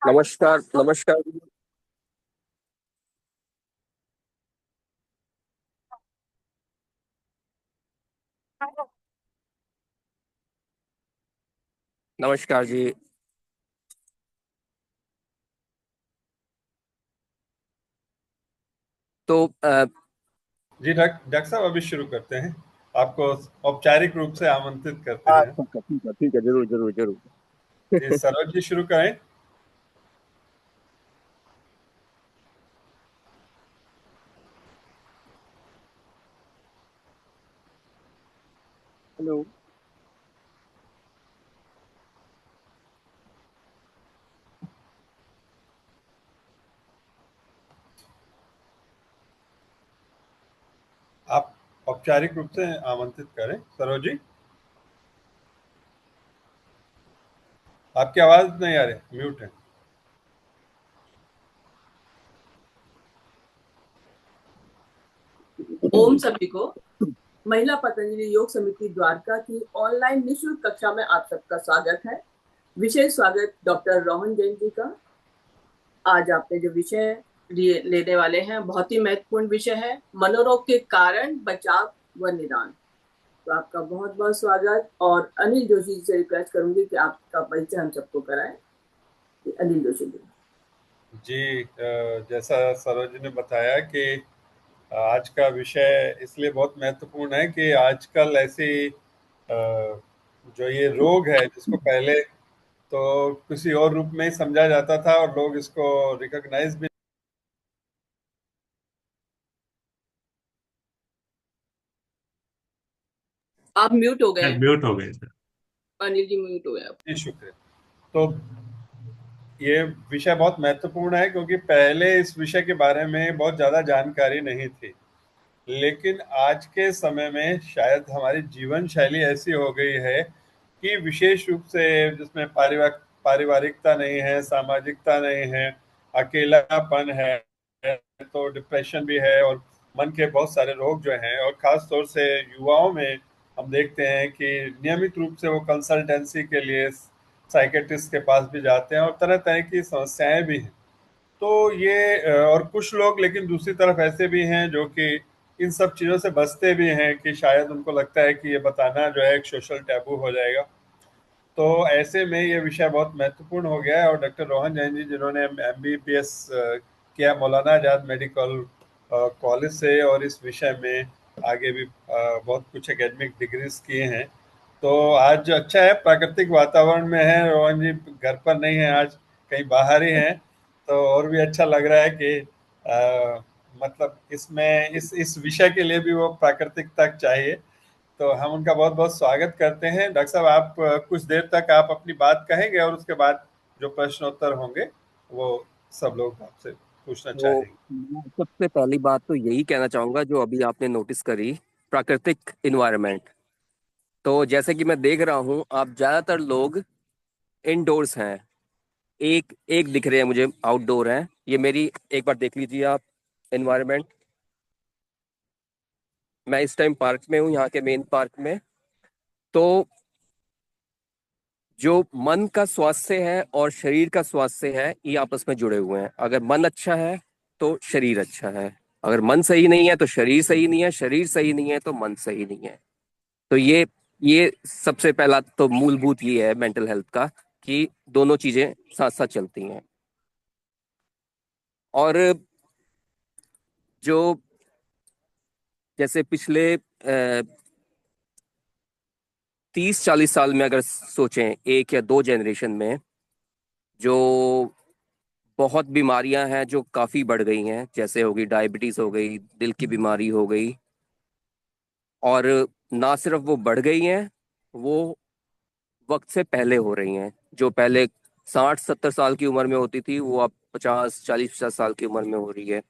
नमस्कार नमस्कार। नमस्कार जी। तो जी डॉक्टर साहब अभी शुरू करते हैं। आपको औपचारिक रूप से आमंत्रित करते हाँ, हैं। ठीक है, जरूर जरूर जरूर। जी सरोज जी शुरू करें। हेलो। आप औपचारिक रूप से आमंत्रित करें सरोज जी। आपकी आवाज नहीं आ रही, म्यूट है। ओम सभी को महिला पतंजलि योग समिति द्वारका की ऑनलाइन निशुल्क कक्षा में आप सबका स्वागत है। विशेष स्वागत डॉक्टर रोहन जैन जी का। आज आपने जो विषय लेने वाले हैं बहुत ही महत्वपूर्ण विषय है, मनोरोग के कारण, बचाव व निदान। तो आपका बहुत बहुत स्वागत। और अनिल जोशी जी से रिक्वेस्ट करूंगी कि आपका परिचय हम सबको कराएं। अनिल जोशी जी। जी जैसा सरोज जी ने बताया कि आज का विषय इसलिए बहुत महत्वपूर्ण है कि आजकल ऐसी जो ये रोग है जिसको पहले तो किसी और रूप में ही समझा जाता था और लोग इसको रिकॉग्नाइज भी। आप म्यूट हो गए। म्यूट हो गए थे। अनिल जी म्यूट हो गए आप। जी शुक्रिया। तो ये विषय बहुत महत्वपूर्ण है क्योंकि पहले इस विषय के बारे में बहुत ज़्यादा जानकारी नहीं थी। लेकिन आज के समय में शायद हमारी जीवन शैली ऐसी हो गई है कि विशेष रूप से जिसमें पारिवारिकता नहीं है, सामाजिकता नहीं है, अकेलापन है, तो डिप्रेशन भी है और मन के बहुत सारे रोग जो हैं, और खास तौर से युवाओं में हम देखते हैं कि नियमित रूप से वो कंसल्टेंसी के लिए साइकेट्रिस्ट के पास भी जाते हैं और तरह तरह की समस्याएं भी हैं। तो ये और कुछ लोग लेकिन दूसरी तरफ ऐसे भी हैं जो कि इन सब चीज़ों से बचते भी हैं कि शायद उनको लगता है कि ये बताना जो है एक सोशल टैबू हो जाएगा। तो ऐसे में ये विषय बहुत महत्वपूर्ण हो गया है और डॉक्टर रोहन जैन जी जिन्होंने MBBS किया मौलाना आजाद मेडिकल कॉलेज से और इस विषय में आगे भी बहुत कुछ एकेडमिक डिग्रीज किए हैं। तो आज अच्छा है, प्राकृतिक वातावरण में है रोहन जी, घर पर नहीं है आज, कहीं बाहर ही हैं। तो और भी अच्छा लग रहा है कि मतलब इसमें इस विषय के लिए भी वो प्राकृतिकता चाहिए। तो हम उनका बहुत बहुत स्वागत करते हैं। डॉक्टर साहब आप कुछ देर तक आप अपनी बात कहेंगे और उसके बाद जो प्रश्नोत्तर होंगे वो सब लोग आपसे पूछना तो चाहेंगे। मैं सबसे पहली बात तो यही कहना चाहूंगा जो अभी आपने नोटिस करी, प्राकृतिक इन्वायरमेंट। तो जैसे कि मैं देख रहा हूँ आप ज्यादातर लोग इनडोर्स हैं। एक एक दिख रहे हैं मुझे आउटडोर हैं। ये मेरी एक बार देख लीजिए आप इन्वायरमेंट। मैं इस टाइम पार्क में हूँ, यहाँ के मेन पार्क में। तो जो मन का स्वास्थ्य है और शरीर का स्वास्थ्य है ये आपस में जुड़े हुए हैं। अगर मन अच्छा है तो शरीर अच्छा है, अगर मन सही नहीं है तो शरीर सही नहीं है, शरीर सही नहीं है तो मन सही नहीं है। तो ये सबसे पहला तो मूलभूत ये है मेंटल हेल्थ का, कि दोनों चीजें साथ साथ चलती हैं। और जो जैसे पिछले 30-40 साल में अगर सोचें, एक या दो जनरेशन में जो बहुत बीमारियां हैं जो काफी बढ़ गई हैं, जैसे हो गई डायबिटीज, हो गई दिल की बीमारी, हो गई। और ना सिर्फ वो बढ़ गई हैं, वो वक्त से पहले हो रही हैं। जो पहले 60-70 साल की उम्र में होती थी वो अब 50-40-50 साल की उम्र में हो रही है।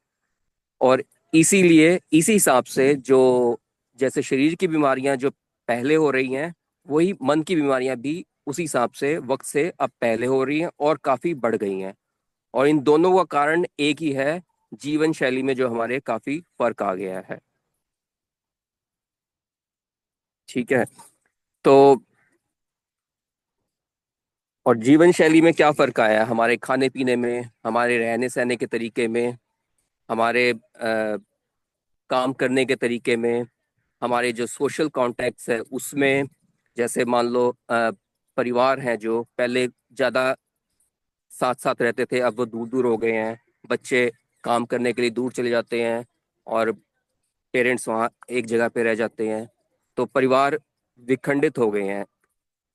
और इसीलिए इसी हिसाब से जो जैसे शरीर की बीमारियां जो पहले हो रही हैं, वही मन की बीमारियां भी उसी हिसाब से वक्त से अब पहले हो रही हैं और काफी बढ़ गई हैं। और इन दोनों का कारण एक ही है, जीवन शैली में जो हमारे काफी फर्क आ गया है। ठीक है। तो और जीवन शैली में क्या फर्क आया है? हमारे खाने पीने में, हमारे रहने सहने के तरीके में, हमारे काम करने के तरीके में, हमारे जो सोशल कॉन्टेक्ट्स है उसमें। जैसे मान लो परिवार हैं जो पहले ज्यादा साथ साथ रहते थे, अब वो दूर दूर हो गए हैं। बच्चे काम करने के लिए दूर चले जाते हैं और पेरेंट्स वहाँ एक जगह पे रह जाते हैं। तो परिवार विखंडित हो गए हैं,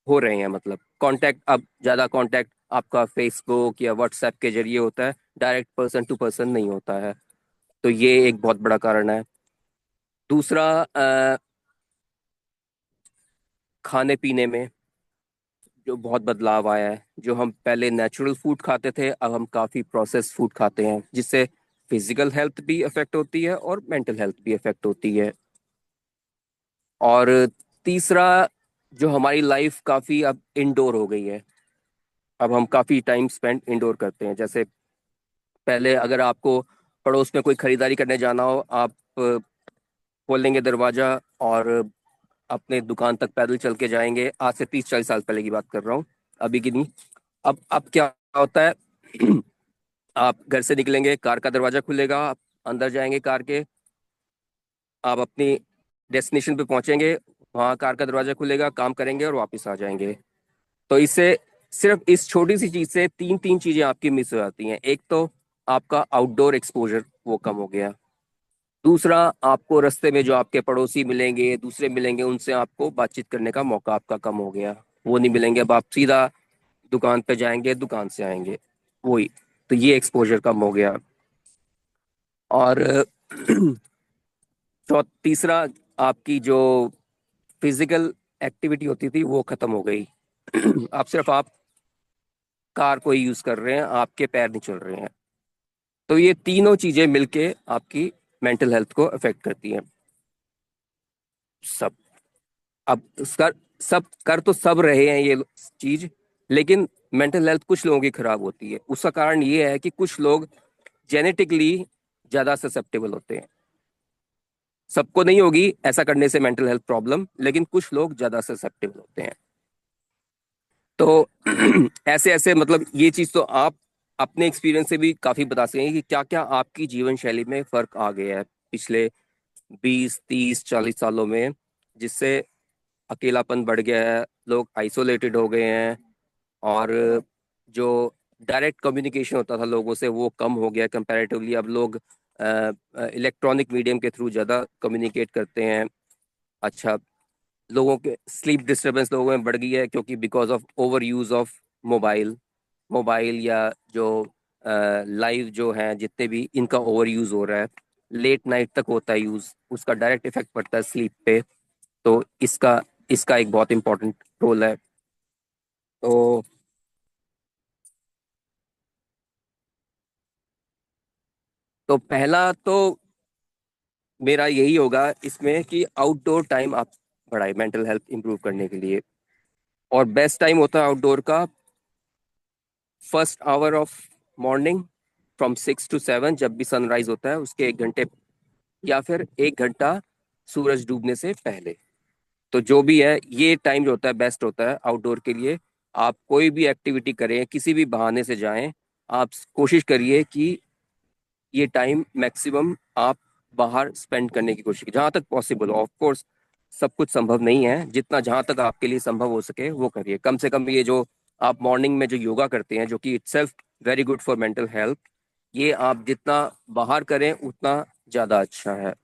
हो रहे हैं। मतलब कांटेक्ट, अब ज्यादा कांटेक्ट आपका फेसबुक या व्हाट्सएप के जरिए होता है, डायरेक्ट पर्सन टू पर्सन नहीं होता है। तो ये एक बहुत बड़ा कारण है। दूसरा, खाने पीने में जो बहुत बदलाव आया है। जो हम पहले नेचुरल फूड खाते थे, अब हम काफी प्रोसेस्ड फूड खाते हैं, जिससे फिजिकल हेल्थ भी अफेक्ट होती है और मेंटल हेल्थ भी अफेक्ट होती है। और तीसरा, जो हमारी लाइफ काफी अब इंडोर हो गई है। अब हम काफी टाइम स्पेंड इंडोर करते हैं। जैसे पहले अगर आपको पड़ोस में कोई खरीदारी करने जाना हो, आप खोलेंगे दरवाजा और अपने दुकान तक पैदल चल के जाएंगे। आज से 30-40 साल पहले की बात कर रहा हूँ, अभी की नहीं। अब क्या होता है? आप घर से निकलेंगे, कार का दरवाजा खुलेगा, आप अंदर जाएंगे कार के, आप अपनी डेस्टिनेशन पे पहुंचेंगे, वहाँ कार का दरवाजा खुलेगा, काम करेंगे और वापस आ जाएंगे। तो इससे, सिर्फ इस छोटी सी चीज से तीन तीन चीजें आपकी मिस हो जाती हैं। एक तो आपका आउटडोर एक्सपोजर वो कम हो गया। दूसरा, आपको रास्ते में जो आपके पड़ोसी मिलेंगे, दूसरे मिलेंगे, उनसे आपको बातचीत करने का मौका आपका कम हो गया, वो नहीं मिलेंगे। अब आप सीधा दुकान पे जाएंगे, दुकान से आएंगे, वही। तो ये एक्सपोजर कम हो गया। और तीसरा, आपकी जो फिजिकल एक्टिविटी होती थी वो खत्म हो गई। अब सिर्फ आप कार को ही यूज कर रहे हैं, आपके पैर नहीं चल रहे हैं। तो ये तीनों चीजें मिलके आपकी मेंटल हेल्थ को अफेक्ट करती हैं। सब, अब कर तो सब रहे हैं ये चीज, लेकिन मेंटल हेल्थ कुछ लोगों की खराब होती है। उसका कारण ये है कि कुछ लोग जेनेटिकली ज्यादा ससेप्टेबल होते हैं। सबको नहीं होगी ऐसा करने से मेंटल हेल्थ प्रॉब्लम, लेकिन कुछ लोग ज्यादा ससेप्टेबल होते हैं। तो ऐसे ऐसे, मतलब ये चीज तो आप अपने एक्सपीरियंस से भी काफी बता सकेंगे कि क्या क्या आपकी जीवन शैली में फर्क आ गया है पिछले 20-30-40 सालों में, जिससे अकेलापन बढ़ गया है, लोग आइसोलेटेड हो गए हैं, और जो डायरेक्ट कम्युनिकेशन होता था लोगों से वो कम हो गया कंपैरेटिवली। अब लोग इलेक्ट्रॉनिक मीडियम के थ्रू ज़्यादा कम्युनिकेट करते हैं। अच्छा, लोगों के स्लीप डिस्टरबेंस लोगों में बढ़ गई है, क्योंकि because of over use of mobile. Mobile या जो लाइव जो है, जितने भी इनका ओवर यूज हो रहा है, लेट नाइट तक होता है यूज, उसका डायरेक्ट इफेक्ट पड़ता है स्लीप पे। तो इसका इसका एक बहुत इंपॉर्टेंट रोल है। तो पहला तो मेरा यही होगा इसमें कि आउटडोर टाइम आप बढ़ाए मेंटल हेल्थ इंप्रूव करने के लिए। और बेस्ट टाइम होता है आउटडोर का first hour of morning, from 6 to 7, जब भी सनराइज होता है उसके 1 घंटे, या फिर 1 घंटा सूरज डूबने से पहले। तो जो भी है, ये टाइम जो होता है बेस्ट होता है आउटडोर के लिए। आप कोई भी एक्टिविटी करें, किसी भी बहाने से जाएं, आप कोशिश करिए कि ये टाइम मैक्सिमम आप बाहर स्पेंड करने की कोशिश जहां तक पॉसिबल हो। ऑफ कोर्स सब कुछ संभव नहीं है, जितना जहां तक आपके लिए संभव हो सके वो करिए। कम से कम ये जो आप मॉर्निंग में जो योगा करते हैं, जो कि itself very good for mental health, ये आप जितना बाहर करें उतना ज्यादा अच्छा है।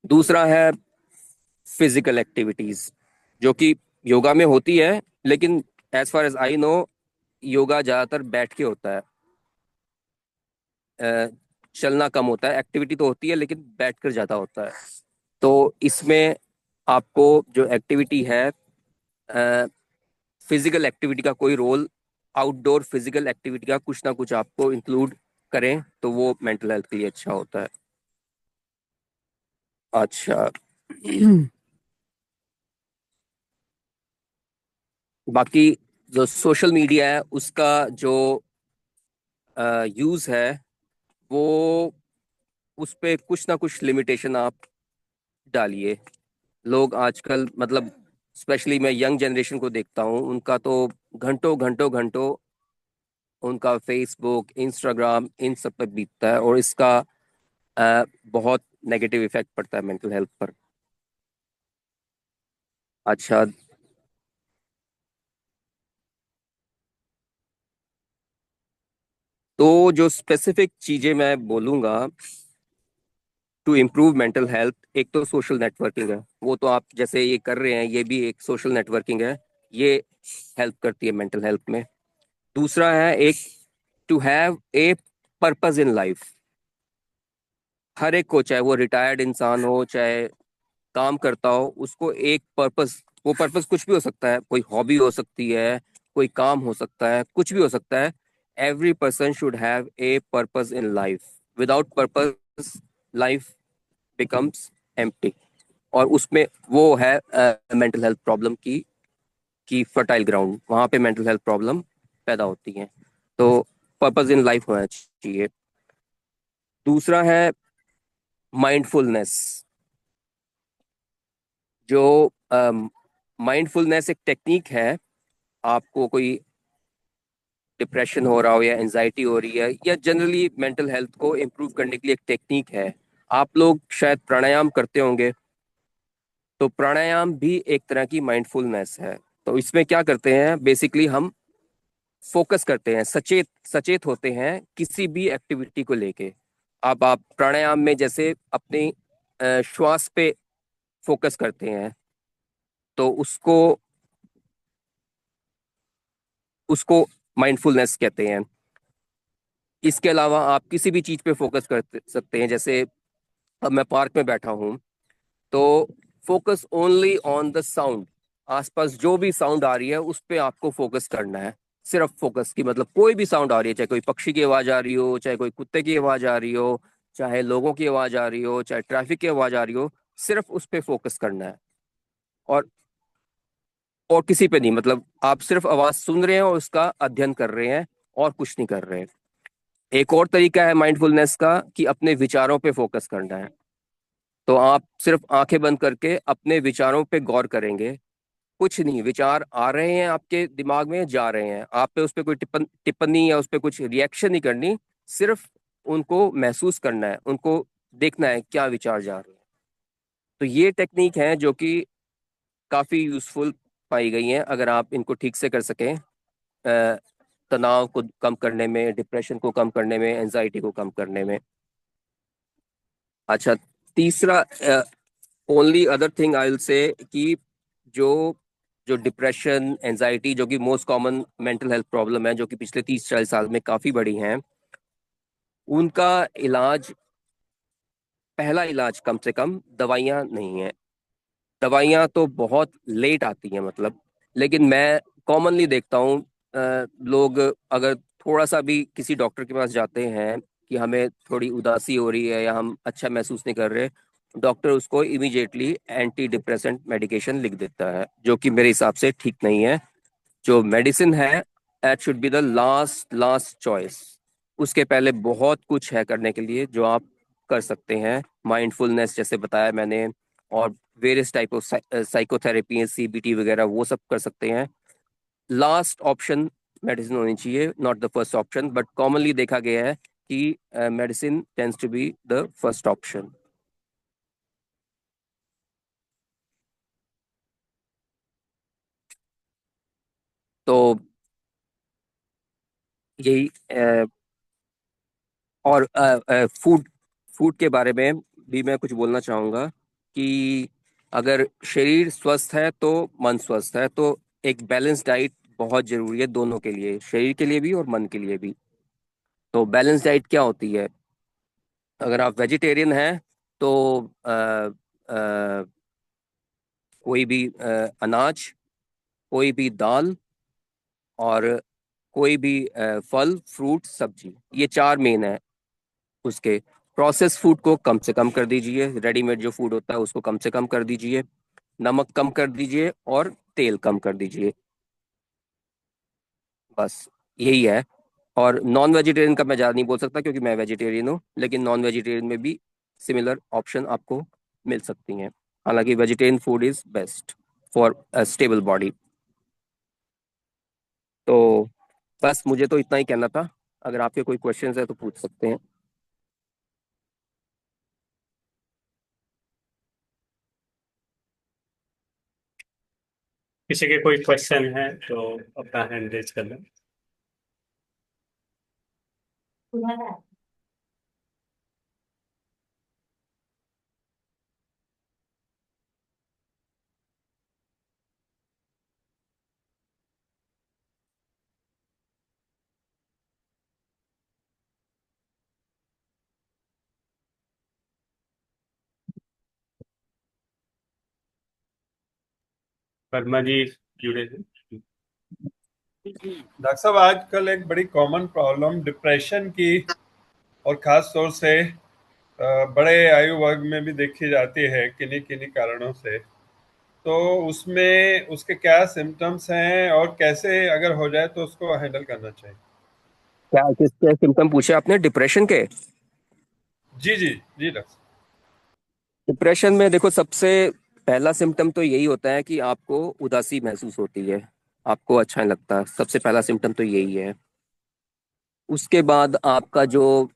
दूसरा है फिजिकल एक्टिविटीज, जो कि योगा में होती है, लेकिन as far as I know yoga ज्यादातर बैठ के होता है। अ, चलना कम होता है। एक्टिविटी तो होती है लेकिन बैठकर ज्यादा होता है। तो इसमें आपको जो एक्टिविटी है, फिजिकल एक्टिविटी का कोई रोल, आउटडोर फिजिकल एक्टिविटी का कुछ ना कुछ आपको इंक्लूड करें, तो वो मेंटल हेल्थ के लिए अच्छा होता है। अच्छा। बाकी जो सोशल मीडिया है उसका जो यूज है, वो उस पे कुछ ना कुछ लिमिटेशन आप डालिए। लोग आजकल मतलब स्पेशली मैं यंग जनरेशन को देखता हूँ, उनका तो घंटों घंटों घंटों उनका फेसबुक, इंस्टाग्राम, इन सब पे बीतता है, और इसका बहुत नेगेटिव इफेक्ट पड़ता है मेंटल हेल्थ पर। अच्छा, तो जो स्पेसिफिक चीजें मैं बोलूंगा टू इम्प्रूव मेंटल हेल्थ, एक तो सोशल नेटवर्किंग है, वो तो आप जैसे ये कर रहे हैं, ये भी एक सोशल नेटवर्किंग है, ये हेल्प करती है मेंटल हेल्थ में। दूसरा है एक, to have a purpose in life. हर एक को, चाहे वो रिटायर्ड इंसान हो, चाहे काम करता हो, उसको एक पर्पस, वो पर्पस कुछ भी हो सकता है, कोई हॉबी हो सकती है, कोई काम हो सकता है, कुछ भी हो सकता है। Every person should have a purpose in life. Without purpose life becomes empty, और उसमें वो है मेंटल हेल्थ प्रॉब्लम की फर्टाइल ग्राउंड, वहां पे मेंटल हेल्थ प्रॉब्लम पैदा होती है। तो पर्पस इन लाइफ होना चाहिए। दूसरा है माइंडफुलनेस। जो माइंडफुलनेस एक टेक्निक है, आपको कोई डिप्रेशन हो रहा हो या एंजाइटी हो रही है, या जनरली मेंटल हेल्थ को इम्प्रूव करने के लिए एक टेक्निक है। आप लोग शायद प्राणायाम करते होंगे, तो प्राणायाम भी एक तरह की माइंडफुलनेस है। तो इसमें क्या करते हैं, बेसिकली हम फोकस करते हैं, सचेत सचेत होते हैं किसी भी एक्टिविटी को लेके। अब आप प्राणायाम में जैसे अपनी श्वास पे फोकस करते हैं, तो उसको उसको माइंडफुलनेस कहते हैं। इसके अलावा आप किसी भी चीज पे फोकस कर सकते हैं, जैसे अब मैं पार्क में बैठा हूँ, तो focus only on the sound. आसपास जो भी साउंड आ रही है उस पे आपको फोकस करना है। सिर्फ फोकस की मतलब, कोई भी साउंड आ रही है, चाहे कोई पक्षी की आवाज आ रही हो, चाहे कोई कुत्ते की आवाज आ रही हो, चाहे लोगों की आवाज आ रही हो, चाहे ट्रैफिक की आवाज आ रही हो, सिर्फ उस पे फोकस करना है। और और किसी पे नहीं, मतलब आप सिर्फ आवाज सुन रहे हैं और उसका अध्ययन कर रहे हैं, और कुछ नहीं कर रहे हैं। एक और तरीका है माइंडफुलनेस का, कि अपने विचारों पे फोकस करना है। तो आप सिर्फ आंखें बंद करके अपने विचारों पे गौर करेंगे। कुछ नहीं, विचार आ रहे हैं आपके दिमाग में, जा रहे हैं, आप पे उस पे कोई टिप्पणी या उस पे कुछ रिएक्शन नहीं करनी। सिर्फ उनको महसूस करना है, उनको देखना है क्या विचार जा रहे हैं। तो ये टेक्निक है जो कि काफी यूजफुल पाई गई है, अगर आप इनको ठीक से कर सकें, तनाव को कम करने में, डिप्रेशन को कम करने में, एंजाइटी को कम करने में। अच्छा, तीसरा, only other thing I will say कि जो जो डिप्रेशन, एंजाइटी, जो कि most common mental health problem है, जो कि पिछले 30-40 साल में काफी बढ़ी हैं, उनका इलाज, पहला इलाज कम से कम दवाइयाँ नहीं है। दवाइयाँ तो बहुत लेट आती हैं, मतलब। लेकिन मैं कॉमनली देखता हूँ, लोग अगर थोड़ा सा भी किसी डॉक्टर के पास जाते हैं कि हमें थोड़ी उदासी हो रही है या हम अच्छा महसूस नहीं कर रहे, डॉक्टर उसको इमीडिएटली एंटी डिप्रेसेंट मेडिकेशन लिख देता है, जो कि मेरे हिसाब से ठीक नहीं है। जो मेडिसिन है, that should be the last last choice. उसके पहले बहुत कुछ है करने के लिए जो आप कर सकते हैं, माइंडफुलनेस जैसे बताया मैंने, और various type of psychotherapy, CBT वगैरह, वो सब कर सकते हैं। लास्ट ऑप्शन मेडिसिन होनी चाहिए, not the first option, but commonly देखा गया है कि medicine tends to be the first option. तो यही, और फूड फूड के बारे में भी मैं कुछ बोलना चाहूँगा, कि अगर शरीर स्वस्थ है तो मन स्वस्थ है। तो एक बैलेंस डाइट बहुत जरूरी है, दोनों के लिए, शरीर के लिए भी और मन के लिए भी। तो बैलेंस डाइट क्या होती है? अगर आप वेजिटेरियन हैं, तो अ, अ, कोई भी अनाज, कोई भी दाल, और कोई भी फल, फ्रूट, सब्जी, ये चार मेन है उसके। प्रोसेस फूड को कम से कम कर दीजिए, रेडीमेड जो फूड होता है उसको कम से कम कर दीजिए, नमक कम कर दीजिए, और तेल कम कर दीजिए। बस यही है। और नॉन वेजिटेरियन का मैं ज़्यादा नहीं बोल सकता, क्योंकि मैं वेजिटेरियन हूँ, लेकिन नॉन वेजिटेरियन में भी सिमिलर ऑप्शन आपको मिल सकती हैं। हालांकि vegetarian food is best. For a stable body. तो बस मुझे तो इतना ही कहना था। अगर आपके कोई क्वेश्चंस है तो पूछ सकते हैं। किसी के कोई क्वेश्चन है तो अपना हैंड रेज कर लें। वर्मा जी जुड़े हैं। डॉक्टर साहब, आजकल एक बड़ी कॉमन प्रॉब्लम डिप्रेशन की और खास तौर से बड़े आयु वर्ग में भी देखी जाती है किन्हीं किन्हीं कारणों से। तो उसमें उसके क्या सिम्टम्स हैं और कैसे अगर हो जाए तो उसको हैंडल करना चाहिए? क्या किसके सिम्टम पूछे आपने डिप्रेशन के? जी जी जी डॉक्टर साहब। डिप्रेशन में देखो, सबसे पहला सिम्टम तो यही होता है कि आपको उदासी महसूस होती है, आपको अच्छा नहीं लगता। सबसे पहला सिम्टम तो यही है। उसके बाद आपका जो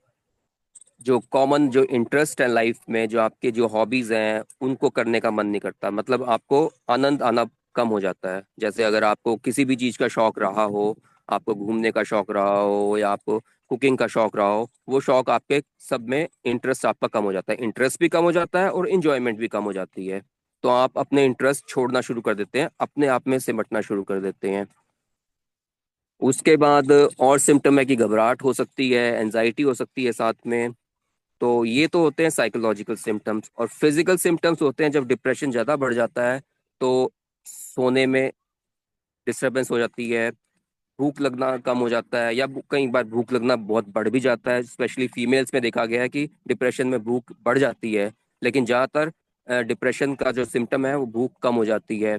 जो कॉमन जो इंटरेस्ट है लाइफ में, जो आपके जो हॉबीज हैं, उनको करने का मन नहीं करता। मतलब आपको आनंद आना कम हो जाता है। जैसे अगर आपको किसी भी चीज का शौक रहा हो, आपको घूमने का शौक रहा हो या आपको कुकिंग का शौक रहा हो, वो शौक आपके सब में इंटरेस्ट आपका कम हो जाता है। इंटरेस्ट भी कम हो जाता है और इंजॉयमेंट भी कम हो जाती है। तो आप अपने इंटरेस्ट छोड़ना शुरू कर देते हैं, अपने आप में सिमटना शुरू कर देते हैं। उसके बाद और सिम्टम है कि घबराहट हो सकती है, एनजाइटी हो सकती है साथ में। तो ये तो होते हैं साइकोलॉजिकल सिम्टम्स। और फिजिकल सिम्टम्स होते हैं जब डिप्रेशन ज़्यादा बढ़ जाता है। तो सोने में डिस्टरबेंस हो जाती है, भूख लगना कम हो जाता है, या कई बार भूख लगना बहुत बढ़ भी जाता है। स्पेशली फीमेल्स में देखा गया है कि डिप्रेशन में भूख बढ़ जाती है। लेकिन ज़्यादातर डिप्रेशन का जो सिम्टम है वो भूख कम हो जाती है।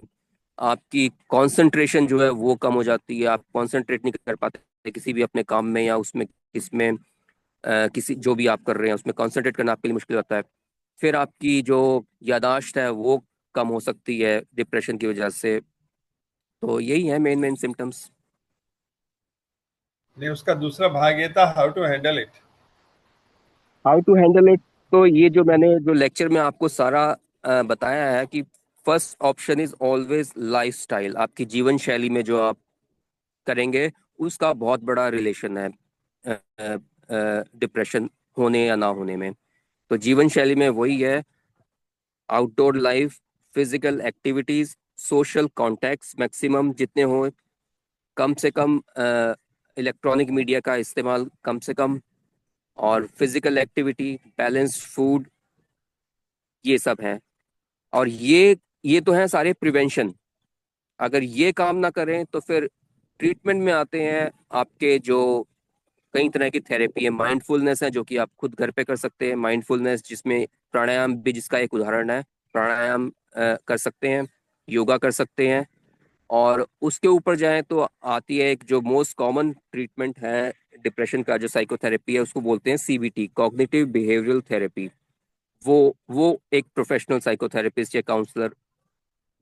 आपकी कंसंट्रेशन जो है वो कम हो जाती है, आप कंसंट्रेट नहीं कर पाते किसी भी अपने काम में या उसमें किसमें, किसी जो भी आप कर रहे हैं उसमें कंसंट्रेट करना आपके लिए मुश्किल होता है। फिर आपकी जो यादाश्त है वो कम हो सकती है डिप्रेशन की वजह से। तो यही है मेन मेन सिम्टम्स। नहीं, उसका दूसरा भाग ये था how to handle it. How to handle it. तो ये जो मैंने जो लेक्चर में आपको सारा बताया है कि first option is always lifestyle. आपकी जीवन शैली में जो आप करेंगे उसका बहुत बड़ा रिलेशन है डिप्रेशन होने या ना होने में। तो जीवन शैली में वही है, outdoor life, physical activities, social contacts maximum जितने हो, कम से कम इलेक्ट्रॉनिक मीडिया का इस्तेमाल कम से कम, और फिजिकल एक्टिविटी, बैलेंस्ड फूड, ये सब है। और ये तो है सारे प्रिवेंशन। अगर ये काम ना करें तो फिर ट्रीटमेंट में आते हैं आपके जो कई तरह की थेरेपी है। माइंडफुलनेस है जो कि आप खुद घर पे कर सकते हैं, माइंडफुलनेस जिसमें प्राणायाम भी जिसका एक उदाहरण है। प्राणायाम कर सकते हैं, योगा कर सकते हैं। और उसके ऊपर जाएं तो आती है एक जो मोस्ट कॉमन ट्रीटमेंट है डिप्रेशन का, जो साइकोथेरेपी है, उसको बोलते हैं सीबीटी, कॉग्निटिव बिहेवियरल थेरेपी। वो एक प्रोफेशनल साइकोथेरेपिस्ट या काउंसलर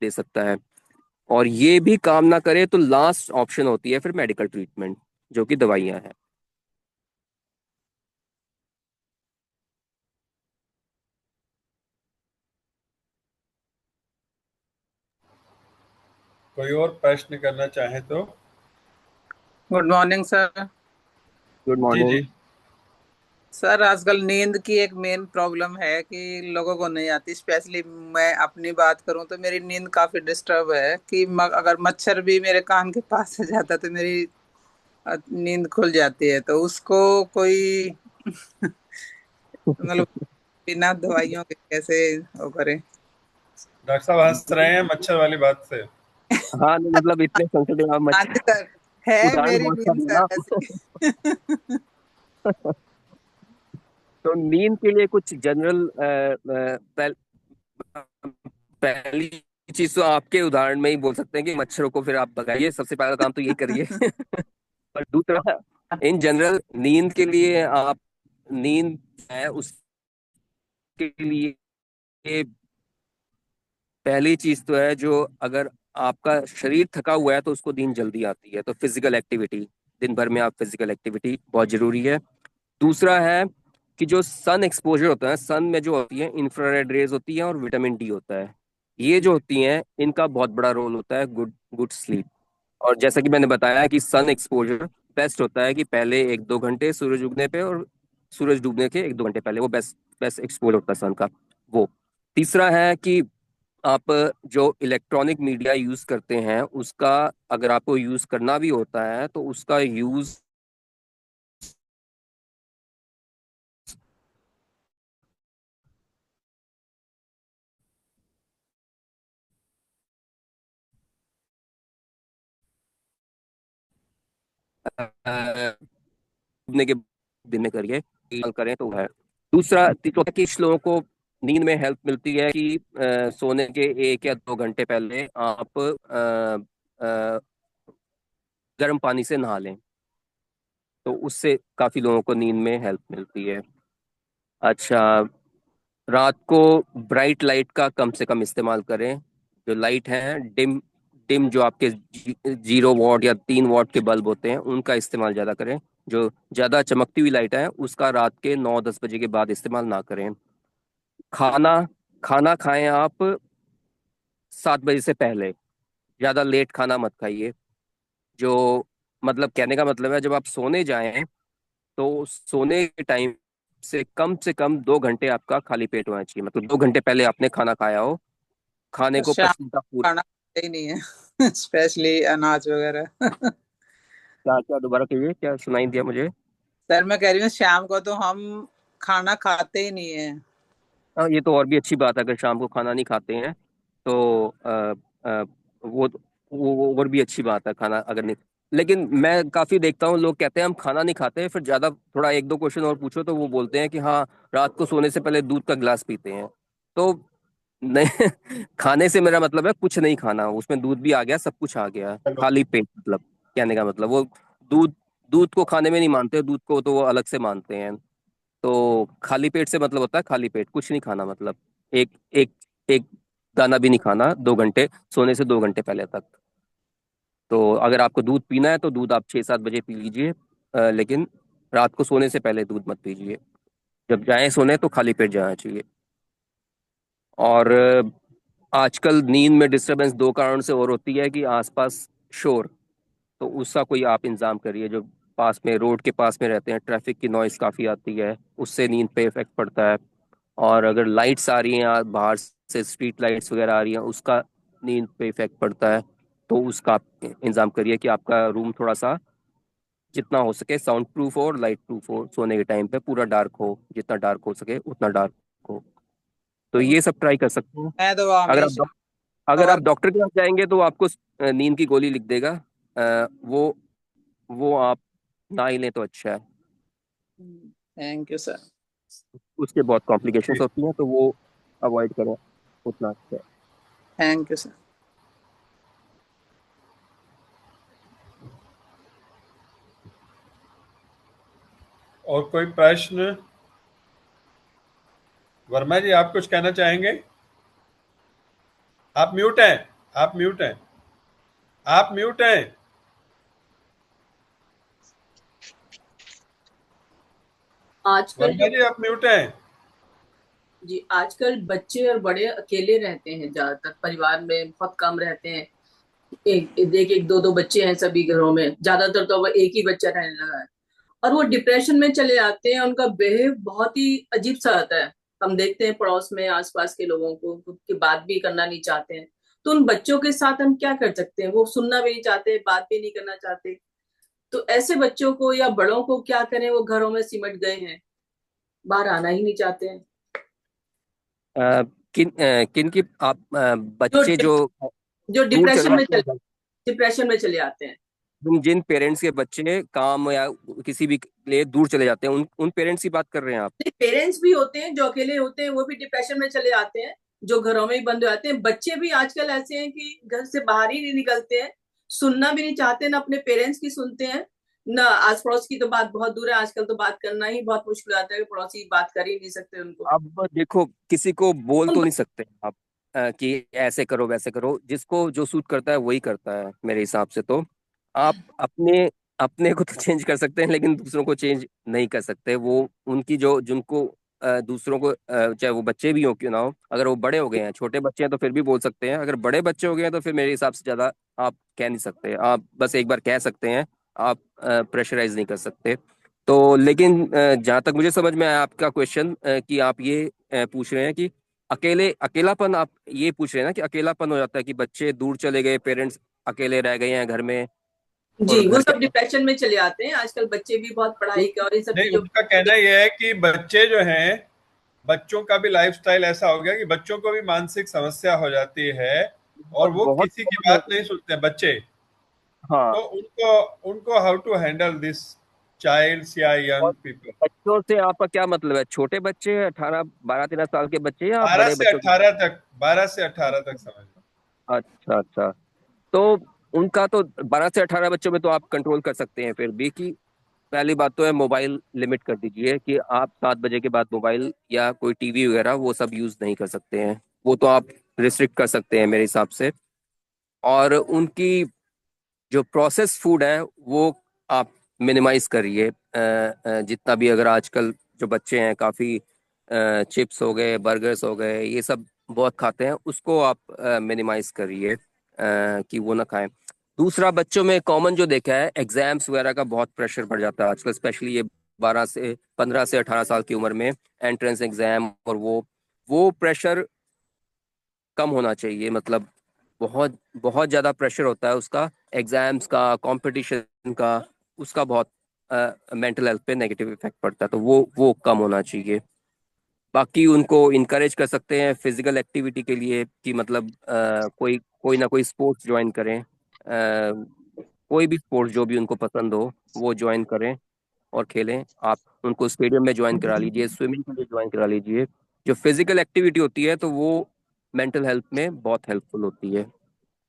दे सकता है। और ये भी काम ना करे तो लास्ट ऑप्शन होती है फिर मेडिकल ट्रीटमेंट, जो कि दवाइयाँ हैं। कोई और प्रश्न करना चाहे तो? Good morning sir. गुड जी जी। मॉर्निंग। सर आजकल नींद की एक मेन प्रॉब्लम है कि लोगों को नहीं आती। स्पेशली मैं अपनी बात करूं तो मेरी नींद काफी डिस्टर्ब है कि अगर मच्छर भी मेरे कान के पास से जाता तो मेरी नींद खुल जाती है। तो उसको कोई मतलब बिना दवाइयों के कैसे वो करे? डॉक्टर साहब हंस रहे हैं मच्छर वाली बात से। हाँ नहीं, मतलब इतने सेंसिटिव आप हाँ जी सर, है उदाहरण मेरी बहुत सा नींद दिया सर आप। ऐसी। तो नींद के लिए कुछ जनरल पहली चीज तो आपके उदाहरण में ही बोल सकते हैं कि मच्छरों को फिर आप भगाइए, सबसे पहला काम तो यही करिए। और दूसरा, इन जनरल नींद के लिए आप, नींद है उसके लिए पहली चीज तो है, जो अगर आपका शरीर थका हुआ है तो उसको नींद जल्दी आती है, तो फिजिकल एक्टिविटी, दिन भर में आप फिजिकल एक्टिविटी बहुत जरूरी है। दूसरा है कि जो सन एक्सपोजर होता है, सन में जो होती है इंफ्रारेड रेज होती है और विटामिन डी होता है, ये जो होती हैं इनका बहुत बड़ा रोल होता है गुड गुड स्लीप। और जैसा कि मैंने बताया कि सन एक्सपोजर बेस्ट होता है कि पहले 1-2 घंटे सूरज उगने पे और सूरज डूबने के 1-2 घंटे पहले, वो बेस्ट बेस्ट एक्सपोजर होता है सन का, वो। तीसरा है कि आप जो इलेक्ट्रॉनिक मीडिया यूज करते हैं उसका, अगर आपको यूज करना भी होता है तो उसका यूज डूबने के दिन में करिए, करें तो है। दूसरा तो कि कुछ लोगों को नींद में हेल्प मिलती है कि सोने के 1 या 2 घंटे पहले आप गर्म पानी से नहा लें, तो उससे काफी लोगों को नींद में हेल्प मिलती है। अच्छा, रात को ब्राइट लाइट का कम से कम इस्तेमाल करें। जो लाइट है डिम डिम, जो आपके 0 वॉट या 3 वॉट के बल्ब होते हैं उनका इस्तेमाल ज्यादा करें। जो ज्यादा चमकती हुई लाइट है उसका रात के 9-10 बजे के बाद इस्तेमाल ना करें। खाना खाना खाएं आप 7 बजे से पहले, ज्यादा लेट खाना मत खाइए। जो मतलब कहने का मतलब है, जब आप सोने जाएं तो सोने के टाइम से कम 2 घंटे आपका खाली पेट होना चाहिए, मतलब 2 घंटे पहले आपने खाना खाया हो, खाने तो को शाम पचने का पूरा। खाना खाता ही नहीं है स्पेशली अनाज वगैरह क्या क्या, दोबारा कहिए, क्या सुनाई दिया मुझे? सर मैं कह रही हूँ शाम को तो हम खाना खाते ही नहीं है। हाँ, ये तो और भी अच्छी बात है, अगर शाम को खाना नहीं खाते हैं तो वो वो और भी अच्छी बात है, खाना अगर नहीं। लेकिन मैं काफी देखता हूँ, लोग कहते हैं हम खाना नहीं खाते, फिर ज्यादा थोड़ा 1-2 क्वेश्चन और पूछो तो वो बोलते हैं कि हाँ, रात को सोने से पहले दूध का गिलास पीते हैं। तो नहीं, खाने से मेरा मतलब है कुछ नहीं खाना, उसमें दूध भी आ गया, सब कुछ आ गया, हेलो। खाली पेट, मतलब कहने का मतलब वो दूध दूध को खाने में नहीं मानते, दूध को तो वो अलग से मानते हैं। तो खाली पेट से मतलब होता है खाली पेट, कुछ नहीं खाना, मतलब एक एक एक दाना भी नहीं खाना 2 घंटे, सोने से 2 घंटे पहले तक। तो अगर आपको दूध पीना है तो दूध आप 6-7 बजे पी लीजिए, लेकिन रात को सोने से पहले दूध मत पीजिए। जब जाएं सोने तो खाली पेट जाना चाहिए। और आजकल नींद में डिस्टरबेंस 2 कारण से और होती है कि आसपास शोर, तो उसका कोई आप इंतजाम करिए। जो पास में, रोड के पास में रहते हैं, ट्रैफिक की नॉइज काफ़ी आती है, उससे नींद पे इफेक्ट पड़ता है। और अगर लाइट्स आ रही हैं बाहर से, स्ट्रीट लाइट्स वगैरह आ रही हैं, उसका नींद पे इफेक्ट पड़ता है। तो उसका आप इंतजाम करिए कि आपका रूम थोड़ा सा, जितना हो सके साउंड प्रूफ हो और लाइट प्रूफ हो, सोने के टाइम पे पूरा डार्क हो, जितना डार्क हो सके उतना डार्क हो। तो ये सब ट्राई कर सकते हैं। मैं तो अगर हमेशा आप अगर आप कवर। डॉक्टर के पास जाएंगे तो वो आपको नींद की गोली लिख देगा। वो आप ना ही लें तो अच्छा है। Thank you sir. उसके बहुत कॉम्प्लिकेशंस होती हैं, तो वो अवॉइड करें, उतना अच्छा है। Thank you sir. और कोई प्रश्न? वर्मा जी, आप कुछ कहना चाहेंगे? आप म्यूट हैं। आप म्यूट हैं। आप म्यूट हैं। आजकल वर्मा जो जी, आप म्यूट हैं। जी आजकल बच्चे और बड़े अकेले रहते हैं, ज्यादातर परिवार में बहुत कम रहते हैं। एक एक दो दो बच्चे हैं सभी घरों में, ज्यादातर तो अब एक ही बच्चा रहने लगा है। और वो डिप्रेशन में चले आते हैं, उनका बिहेव बहुत ही अजीब सा आता है। हम देखते हैं पड़ोस में आसपास के लोगों को कि बात भी करना नहीं चाहते हैं। तो उन बच्चों के साथ हम क्या कर सकते हैं? वो सुनना भी नहीं चाहते, बात भी नहीं करना चाहते। तो ऐसे बच्चों को या बड़ों को क्या करें? वो घरों में सिमट गए हैं, बाहर आना ही नहीं चाहते हैं। किन की आप जो बच्चे जो जो दूर चले जाते हैं, डिप्रेशन में चले आते हैं। जिन पेरेंट्स के बच्चे काम या किसी भी लिए दूर चले जाते हैं, उन उन पेरेंट्स की बात कर रहे हैं आप? पेरेंट्स भी होते हैं जो अकेले होते हैं, वो भी डिप्रेशन में चले आते हैं, जो घरों में ही बंद हो जाते हैं। बच्चे भी आजकल ऐसे हैं कि घर से बाहर ही नहीं निकलते हैं, सुनना भी नहीं चाहते, ना अपने पेरेंट्स की सुनते हैं, ना आस पड़ोस की। तो बात बहुत दूर है, आजकल तो बात करना ही बहुत मुश्किल आता है कि पड़ोसी बात कर ही नहीं सकते उनको। अब देखो, किसी को बोल उन तो नहीं सकते आप, कि ऐसे करो वैसे करो, जिसको जो सूट करता है वही करता है मेरे हिसाब से। तो आप अपने अपने को तो चेंज कर सकते हैं, लेकिन दूसरों को चेंज नहीं कर सकते। वो उनकी जो जिनको दूसरों को चाहे वो बच्चे भी हो क्यों ना हो, अगर वो बड़े हो गए हैं, छोटे बच्चे हैं तो फिर भी बोल सकते हैं, अगर बड़े बच्चे हो गए हैं तो फिर मेरे हिसाब से ज्यादा आप कह नहीं सकते। आप बस एक बार कह सकते हैं, आप प्रेशराइज नहीं कर सकते। तो लेकिन जहाँ तक मुझे समझ में आया आपका क्वेश्चन, कि आप ये पूछ रहे हैं कि अकेलापन, आप ये पूछ रहे हैं ना कि अकेलापन हो जाता है कि बच्चे दूर चले गए, पेरेंट्स अकेले रह गए हैं घर में, और जी, वो घर के। सब डिप्रेशन में चले आते हैं। आजकल बच्चे भी बहुत पढ़ाई का और इन सब नहीं, चीजों उनका कहना यह है कि बच्चे जो हैं, बच्चों का भी लाइफस्टाइल ऐसा हो गया कि बच्चों को भी मानसिक समस्या हो जाती है और बहुत वो बहुत किसी की common बात है। नहीं सुनते बच्चे। हाँ। तो उनको उनको how to handle this child's या यंग और पीपल। बच्चों से आपका क्या मतलब है? छोटे बच्चे, 18 12 13 साल के बच्चे, या बारह बड़े से बच्चों की? अठारह तक 12 से 18 तक समझ लो। अच्छा अच्छा। तो उनका तो 12 से 18 बच्चों में तो आप कंट्रोल कर सकते हैं फिर भी, कि पहली बात तो है मोबाइल लिमिट कर दीजिए, कि आप 7 बजे के बाद मोबाइल या कोई टीवी वगैरह वो सब यूज नहीं कर सकते हैं। वो तो आप रिस्ट्रिक्ट कर सकते हैं मेरे हिसाब से। और उनकी जो प्रोसेस फूड है वो आप मिनिमाइज करिए। जितना भी, अगर आजकल जो बच्चे हैं काफ़ी चिप्स हो गए, बर्गर्स हो गए, ये सब बहुत खाते हैं, उसको आप मिनिमाइज करिए कि वो ना खाएं। दूसरा, बच्चों में कॉमन जो देखा है, एग्जाम्स वगैरह का बहुत प्रेशर बढ़ जाता है आजकल, स्पेशली ये 15 से 18 साल की उम्र में एंट्रेंस एग्जाम, और वो प्रेशर कम होना चाहिए। मतलब बहुत बहुत ज़्यादा प्रेशर होता है उसका, एग्जाम्स का, कंपटीशन का, उसका बहुत मेंटल हेल्थ पे नेगेटिव इफेक्ट पड़ता है। तो वो कम होना चाहिए। बाकी उनको इनकरेज कर सकते हैं फिजिकल एक्टिविटी के लिए, कि मतलब कोई कोई ना कोई स्पोर्ट्स ज्वाइन करें। कोई भी स्पोर्ट्स जो भी उनको पसंद हो वो ज्वाइन करें और खेलें। आप उनको स्टेडियम में ज्वाइन करा लीजिए, स्विमिंग के लिए ज्वाइन करा लीजिए। जो फिजिकल एक्टिविटी होती है तो वो मेंटल हेल्थ में बहुत हेल्पफुल होती है।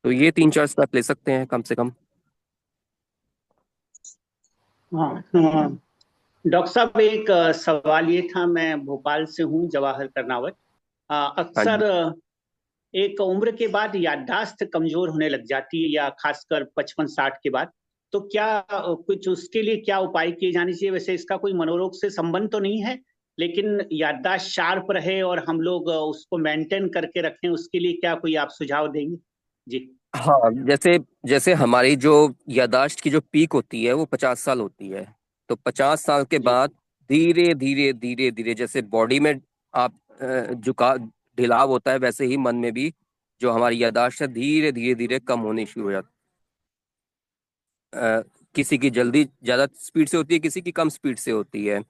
तो ये 3 4 स्टेप ले सकते हैं कम से कम। हाँ हाँ। डॉक्टर साहब, एक सवाल ये था, मैं भोपाल से हूँ, जवाहर कर्नावत। हाँ अक्सर जी। एक उम्र के बाद याददाश्त कमजोर होने लग जाती है, या खासकर 55 60 के बाद। तो क्या कुछ उसके लिए क्या उपाय किए जाने चाहिए? वैसे इसका कोई मनोरोग से संबंध तो नहीं है, लेकिन याददाश्त शार्प रहे और हम लोग उसको मेंटेन करके रखें, उसके लिए क्या कोई आप सुझाव देंगे? जी। हाँ, जैसे जैसे हमारी जो यादाश्त की जो पीक होती है वो 50 साल होती है। तो 50 साल के जी। बाद धीरे धीरे धीरे धीरे, जैसे बॉडी में आप झुका ढिलाव होता है, वैसे ही मन में भी जो हमारी यादाश्त है धीरे धीरे धीरे कम होनी शुरू हो जाती है। किसी की जल्दी ज्यादा स्पीड से होती है, किसी की कम स्पीड से होती है।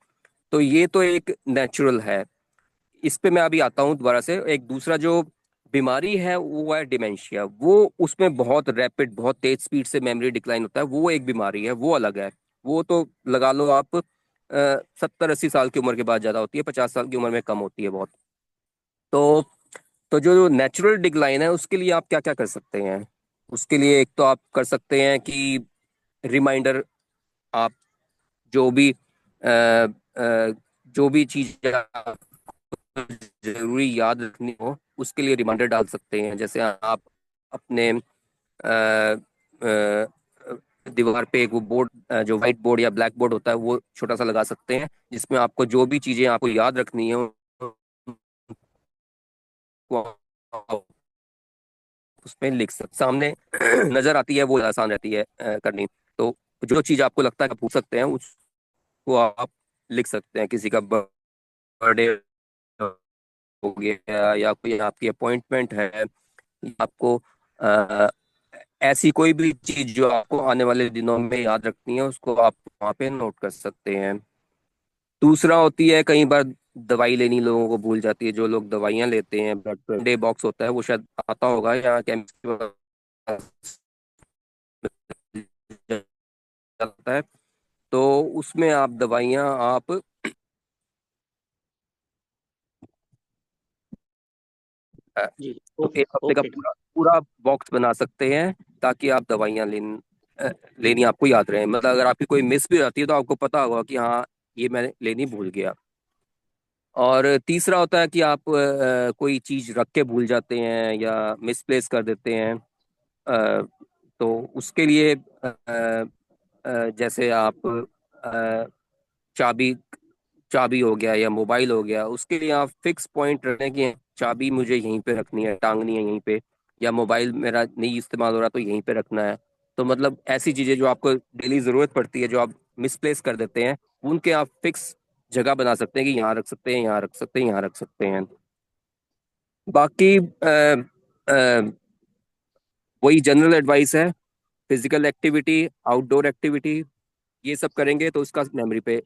तो ये तो एक नेचुरल है। इस पे मैं अभी आता हूँ दोबारा से। एक दूसरा जो बीमारी है वो है डिमेंशिया। वो उसमें बहुत रैपिड, बहुत तेज स्पीड से मेमोरी डिक्लाइन होता है, वो एक बीमारी है, वो अलग है। वो तो लगा लो आप 70 80 साल की उम्र के बाद ज्यादा होती है, 50 साल की उम्र में कम होती है बहुत। तो तो जो नेचुरल डिक्लाइन है उसके लिए आप क्या क्या कर सकते हैं? उसके लिए एक तो आप कर सकते हैं कि रिमाइंडर, आप जो भी जो भी चीज जरूरी याद रखनी हो उसके लिए रिमाइंडर डाल सकते हैं। जैसे आप अपने दीवार पे एक वो बोर्ड, जो व्हाइट बोर्ड या ब्लैक बोर्ड होता है, वो छोटा सा लगा सकते हैं, जिसमें आपको जो भी चीजें आपको याद रखनी है वो उसमें लिख सकते, सामने नजर आती है, वो आसान रहती है करनी। तो जो चीज आपको लगता है कि पूछ सकते हैं उसको आप लिख सकते हैं। किसी का बर्थडे हो गया, या कोई आपकी अपॉइंटमेंट है, आपको अ, ऐसी कोई भी चीज जो आपको आने वाले दिनों में याद रखनी है, उसको आप वहाँ पे नोट कर सकते हैं। दूसरा होती है, कई बार दवाई लेनी लोगों को भूल जाती है। जो लोग दवाइयाँ लेते हैं, ब्लड डे बॉक्स होता है, वो शायद आता होगा या केमिस्ट्री चलता है। तो उसमें आप दवाइयाँ आप जी। तो एक हफ्ते का ओके। पूरा पूरा बॉक्स बना सकते हैं, ताकि आप दवाइयाँ लेनी आपको याद रहे। मतलब अगर आपकी कोई मिस भी हो जाती है तो आपको पता होगा कि हाँ, ये मैं लेनी भूल गया। और तीसरा होता है कि आप कोई चीज रख के भूल जाते हैं या मिसप्लेस कर देते हैं। अ, तो उसके लिए जैसे आप चाबी चाबी हो गया या मोबाइल हो गया, उसके लिए आप फिक्स पॉइंट रखें कि चाबी मुझे यहीं पे रखनी है, टांगनी है यहीं पे, या मोबाइल मेरा नहीं इस्तेमाल हो रहा तो यहीं पे रखना है। तो मतलब ऐसी चीजें जो आपको डेली जरूरत पड़ती है, जो आप मिसप्लेस कर देते हैं, उनके आप फिक्स जगह बना सकते हैं कि यहाँ रख सकते हैं, यहाँ रख सकते हैं, यहाँ रख सकते हैं। बाकी अ, वही जनरल एडवाइस है, फिजिकल एक्टिविटी, आउटडोर एक्टिविटी, ये सब करेंगे तो उसका मेमोरी पे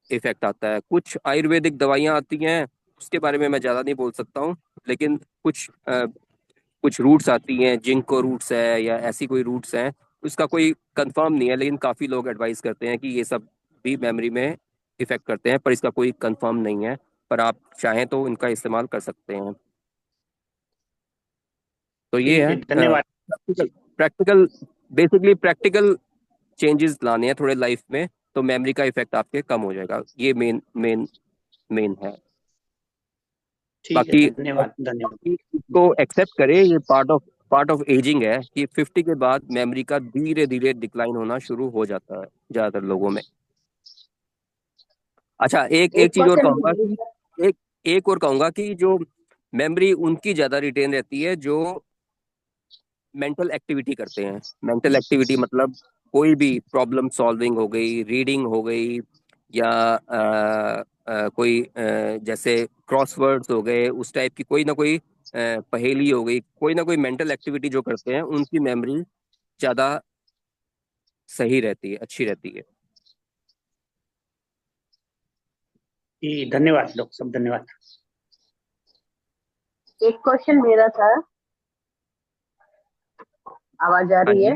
इफेक्ट आता है। कुछ आयुर्वेदिक दवाइयाँ आती हैं, उसके बारे में मैं ज़्यादा नहीं बोल सकता हूँ, लेकिन कुछ रूट्स आती हैं, जिंको रूट्स है या ऐसी कोई रूट्स हैं, उसका कोई कंफर्म नहीं है, लेकिन काफ़ी लोग एडवाइस करते हैं कि ये सब भी मेमोरी में इफेक्ट करते हैं, पर इसका कोई कंफर्म नहीं है। पर आप चाहें तो इनका इस्तेमाल कर सकते हैं। तो ये ठीक है है, धन्यवाद। Practical practical basically practical changes लाने हैं थोड़े लाइफ में, तो मेमोरी का इफेक्ट आपके कम हो जाएगा। ये मेन मेन मेन है। ठीक है, बाकी धन्यवाद धन्यवाद। बाकी इसको एक्सेप्ट करें, ये पार्ट ऑफ एजिंग है कि 50 के बाद मेमोरी का धीरे धीरे डिक्लाइन होना शुरू हो जाता है ज्यादातर लोगों में। अच्छा, एक एक एक चीज और क्वेश्चन कहूंगा कि एक एक और कहूंगा कि जो मेमोरी उनकी ज्यादा रिटेन रहती है जो मेंटल एक्टिविटी करते हैं। मेंटल एक्टिविटी मतलब कोई भी प्रॉब्लम सॉल्विंग हो गई, रीडिंग हो गई, या कोई जैसे क्रॉसवर्ड्स हो गए, उस टाइप की कोई ना कोई पहेली हो गई, कोई ना कोई मेंटल एक्टिविटी जो करते हैं, उनकी मेमोरी ज्यादा सही रहती है, अच्छी रहती है। जी धन्यवाद डॉक्टर साहब, धन्यवाद। एक क्वेश्चन मेरा था, आवाज आ हाँ रही जी, है?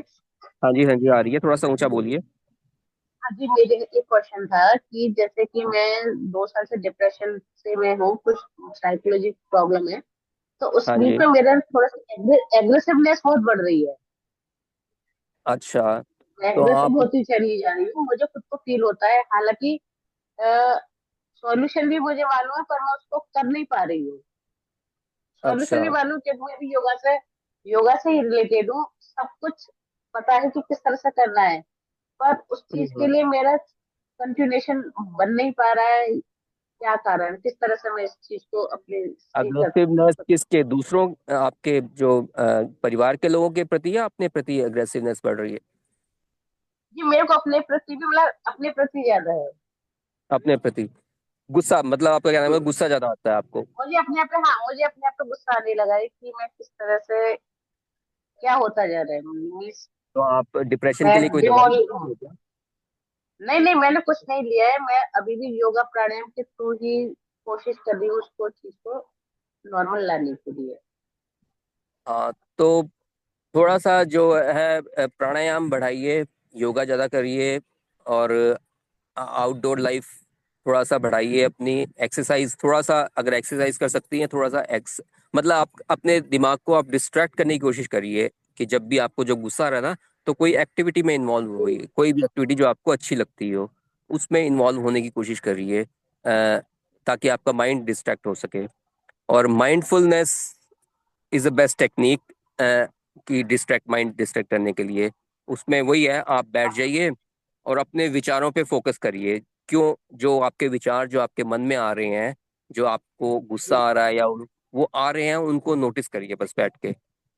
हाँ जी, हाँ जी, आ रही है, थोड़ा सा ऊंचा बोलिए। हाँ जी, मेरे एक क्वेश्चन था कि जैसे कि मैं 2 साल से डिप्रेशन से मैं हूँ, कुछ साइकोलॉजी प्रॉब्लम है, तो उस हाँ बीच जी। में मेरा थोड़ा सा एग्रेसिवनेस बहुत बढ़ रही है। अच्छा, मैं तो एग्रेसिव आप होती चली जा रही हूँ, मुझे खुद को फील होता है, हालांकि सॉल्यूशन भी मुझे मालूम है पर मैं उसको कर नहीं पा रही हूँ। सॉल्यूशन अच्छा। भी मालूम क्योंकि मैं भी योगा से ही रिलेटेड हूँ, सब कुछ पता है कि किस तरह से करना है, पर उस चीज के हम्म। लिए मेरा कंटिन्यूएशन बन नहीं पा रहा है। क्या कारण, किस तरह से मैं इस चीज को अपने सही कर अग्रेसिवनेस सकती किसके, दूसरों, आपके जो परिवार के लोगों के प्रति या अपने प्रति अग्रेसिवनेस बढ़ रही है? हूँ? जी, मेरे को अपने प्रति भी, मतलब अपने प्रति ज्यादा है। अपने प्रति गुस्सा, मतलब आपका क्या नाम है, जी, गुस्सा ज्यादा आता है आपको? मुझे अपने आप पे गुस्सा आने लगा है कि मैं किस तरह से, क्या होता जा रहा है, मीन्स तो आप डिप्रेशन मैं के लिए कोई दवाई डिमोरल लेते हूँ। हो क्या? नहीं नहीं, मैंने कुछ नहीं लिया है, मैं अभी भी योगा प्राणायाम के थ्रू ही कोशिश कर रही हूँ उसको, चीज को नॉर्मल लाने के लिए। हाँ, तो थोड़ा सा जो है प्राणायाम बढ़ाइए, योगा ज्यादा करिए, और आउटडोर लाइफ थोड़ा सा बढ़ाइए अपनी। एक्सरसाइज थोड़ा सा, अगर एक्सरसाइज कर सकती हैं, थोड़ा सा मतलब आप अपने दिमाग को आप डिस्ट्रैक्ट करने की कोशिश करिए कि जब भी आपको जो गुस्सा आ रहा है ना, तो कोई एक्टिविटी में इन्वॉल्व हुई, कोई भी एक्टिविटी जो आपको अच्छी लगती हो, उसमें इन्वॉल्व होने की कोशिश करिए, ताकि आपका माइंड डिस्ट्रैक्ट हो सके। और mindfulness is the best technique कि माइंड डिस्ट्रैक्ट करने के लिए। उसमें वही है, आप बैठ जाइए और अपने विचारों पे फोकस करिए। क्यों, जो आपके विचार जो आपके मन में आ रहे हैं, जो आपको गुस्सा आ रहा है या वो आ रहे हैं, उनको नोटिस करिए बस बैठ के,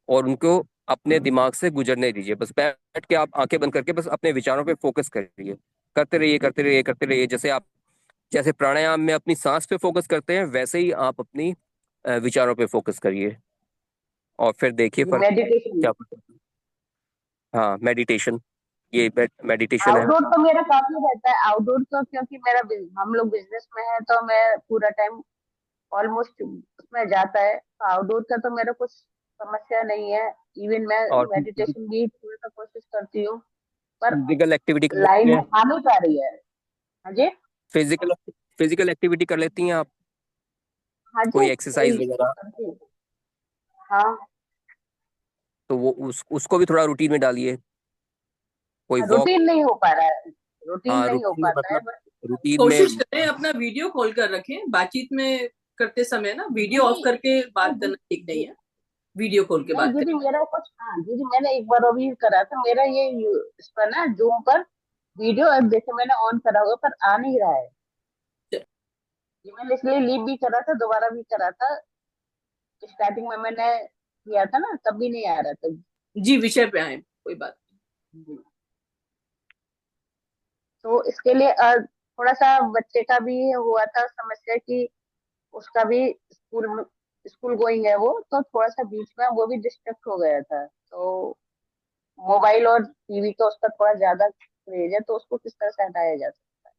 और उनको अपने दिमाग से गुजरने दीजिए। बस बैठ के आप आंखें बंद करके बस अपने विचारों पे फोकस करिए, करते रहिए, करते रहिए, करते रहिए। जैसे प्राणायाम में अपनी सांस पे फोकस करते हैं, वैसे ही आप अपनी विचारों पे फोकस करिए, और फिर देखिए फर्क मेडिटेशन। क्या पड़ता है। हाँ, मेडिटेशन, ये मेडिटेशन है। आउटडोर तो मेरा काफी रहता है, आउटडोर तो क्योंकि हम लोग बिजनेस में है, तो मैं पूरा टाइम ऑलमोस्ट उसमें जाता है, तो आउटडोर का तो मेरा कुछ समस्या नहीं है। इवन मैं और मेडिटेशन भी थोड़ा सा कोशिश करती हूँ, पर फिजिकल एक्टिविटी कर लेती लाइन हैं? में आ नहीं पा रही है। हाँ जी। फिजिकल फिजिकल एक्टिविटी कर लेती हैं आप? हाँ जी, कोई एक्सरसाइज वही वगैरह? करती हूँ। हाँ, तो वो उसको भी थोड़ा रूटीन में डालिए, कोई वॉक। रूटीन नहीं हो पा रहा है, रूटीन हाँ, नहीं हो रूटीन में पाता है मतलब बस। रूटीन में। कोशिश करें अपना वीडियो खोल कर रखें, बातचीत में करते समय ना वीडियो ऑफ करके बात करना ठीक नहीं है, वीडियो खोल के नहीं बात दीदी करें। मेरा कुछ, हाँ दीदी मैंने एक बार अभी करा था, मेरा ये इस पर ना जूम पर वीडियो अब जैसे मैंने ऑन करा हुआ पर आ नहीं रहा है। ये मैंने इसलिए लीव भी करा था, दोबारा भी करा था, स्टार्टिंग में मैंने किया था ना तब भी नहीं आ रहा था। जी, विषय पे आए, कोई बात नहीं। तो इसके लिए थोड़ा सा बच्चे का भी हुआ था समस्या कि उसका भी स्कूल गोइंग है वो, तो थोड़ा सा बीच में वो भी डिस्ट्रैक्ट हो गया था। तो मोबाइल और टीवी का उसका थोड़ा ज्यादा क्रेज है, तो उसको किस तरह से हटाया जा सकता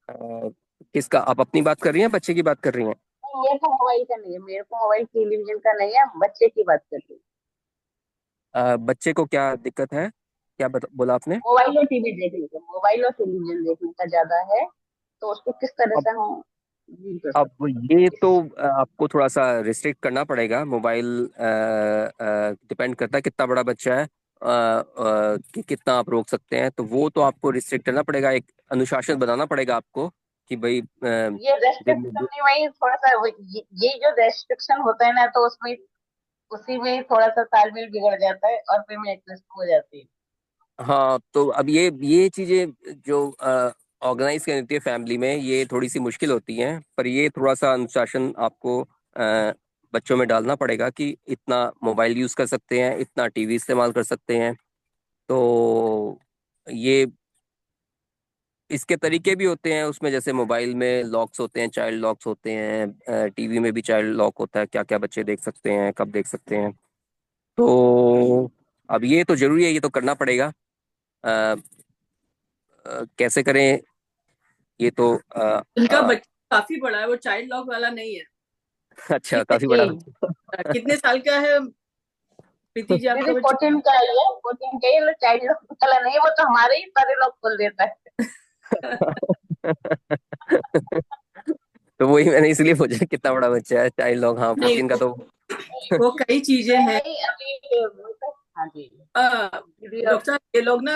अ, किसका आप अपनी बात कर रही हैं, बच्चे की बात कर रही हैं? है? मेरे को मोबाइल का नहीं है, मेरे को मोबाइल टेलीविजन का नहीं है, बच्चे की बात कर रही हूँ। बच्चे को क्या दिक्कत है, क्या बोला आपने? मोबाइल और टीवी देखने का, मोबाइल और टेलीविजन देखने का ज्यादा है, तो उसको किस तरह अब से हम डील कर अब सकते ये तो आपको थोड़ा सा रिस्ट्रिक्ट करना पड़ेगा। मोबाइल डिपेंड करता है कितना बड़ा बच्चा है, कि कितना आप रोक सकते हैं। तो वो तो आपको रिस्ट्रिक्ट करना पड़ेगा, एक अनुशासन बनाना पड़ेगा आपको कि भाई हैं? ये रेस्ट्रिक्शन दिन- में वही थोड़ा सा ये जो रेस्ट्रिक्शन होता है ना, तो उसमें उसी में थोड़ा सा तालमेल बिगड़ जाता है और फिर मैं हो जाती है। हाँ, तो अब ये चीजें जो ऑर्गेनाइज करनी होती है फैमिली में, ये थोड़ी सी मुश्किल होती हैं। पर ये थोड़ा सा अनुशासन आपको बच्चों में डालना पड़ेगा कि इतना मोबाइल यूज कर सकते हैं, इतना टीवी इस्तेमाल कर सकते हैं। तो ये इसके तरीके भी होते हैं उसमें, जैसे मोबाइल में लॉक्स होते हैं, चाइल्ड लॉक्स होते हैं, टीवी में भी चाइल्ड लॉक होता है, क्या क्या बच्चे देख सकते हैं, कब देख सकते हैं। तो अब ये तो जरूरी है, ये तो करना पड़ेगा। अ, कैसे करें ये तो उनका बच्चा काफी बड़ा है, वो चाइल्ड लॉक वाला नहीं है। अच्छा, कितने काफी जी बड़ा बच्चा। कितने साल का है प्रीति जी दीदी आपका बच्चा? 14 का ही है, 14 का ही, मतलब चाइल्ड लॉक वाला नहीं है, वो तो हमारे ही सारे लोग खोल देता है। तो वही मैंने इसलिए पूछा कितना बड़ा बच्चा है, चाइल्ड लॉक। हाँ, नहीं, 14 का तो। वो कई चीजें हैं। नहीं अभी हाँ जी दीदी अब डॉक्टर साहब, ये लोग ना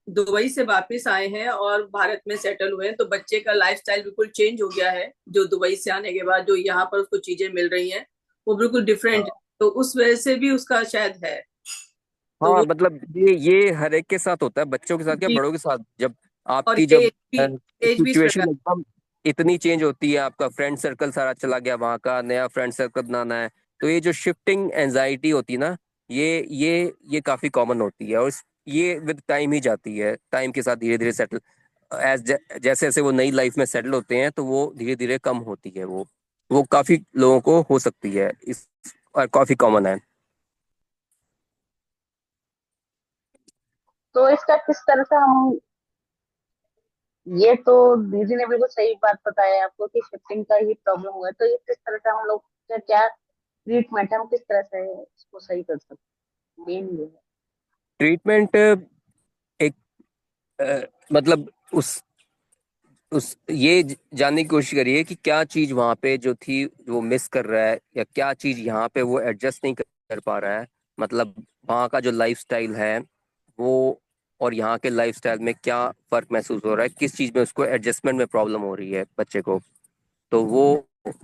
दुबई से वापस आए हैं और भारत में सेटल हुए हैं, तो बच्चे का लाइफस्टाइल बिल्कुल चेंज हो गया है। जो दुबई से आने के बाद जो यहाँ पर उसको चीजें मिल रही हैं वो बिल्कुल डिफरेंट है, तो उस वजह से भी उसका शायद है। तो हाँ, वो मतलब ये हर एक के साथ होता है, बच्चों के साथ क्या जी, बड़ों के साथ। जब और आपकी ये जब एज भी इस प्रकार। सिचुएशन एकदम इतनी चेंज होती है, आपका फ्रेंड सर्कल सारा चला गया, वहाँ का नया फ्रेंड सर्कल बनाना है, तो ये जो शिफ्टिंग एंजाइटी होती है ना, ये काफी कॉमन होती है। और ये विद टाइम ही जाती है, टाइम के साथ धीरे धीरे सेटल, जैसे जैसे वो नई लाइफ में सेटल होते हैं, तो वो धीरे धीरे कम होती है। वो काफी लोगों को हो सकती है इस, और काफी कॉमन है। तो इसका किस तरह से हम, ये तो दीदी ने बिल्कुल सही बात बताया आपको कि शिफ्टिंग का ही प्रॉब्लम हुआ है, तो ये किस तरह से हम लोग का क्या ट्रीटमेंट है, हम किस तरह से इसको सही कर सकते हैं, मेन ये है। ट्रीटमेंट एक मतलब उस ये जानने की कोशिश करिए कि क्या चीज वहां पे जो थी वो मिस कर रहा है, या क्या चीज यहाँ पे वो एडजस्ट नहीं कर पा रहा है। मतलब वहाँ का जो लाइफस्टाइल है वो, और यहाँ के लाइफस्टाइल में क्या फर्क महसूस हो रहा है, किस चीज में उसको एडजस्टमेंट में प्रॉब्लम हो रही है बच्चे को। तो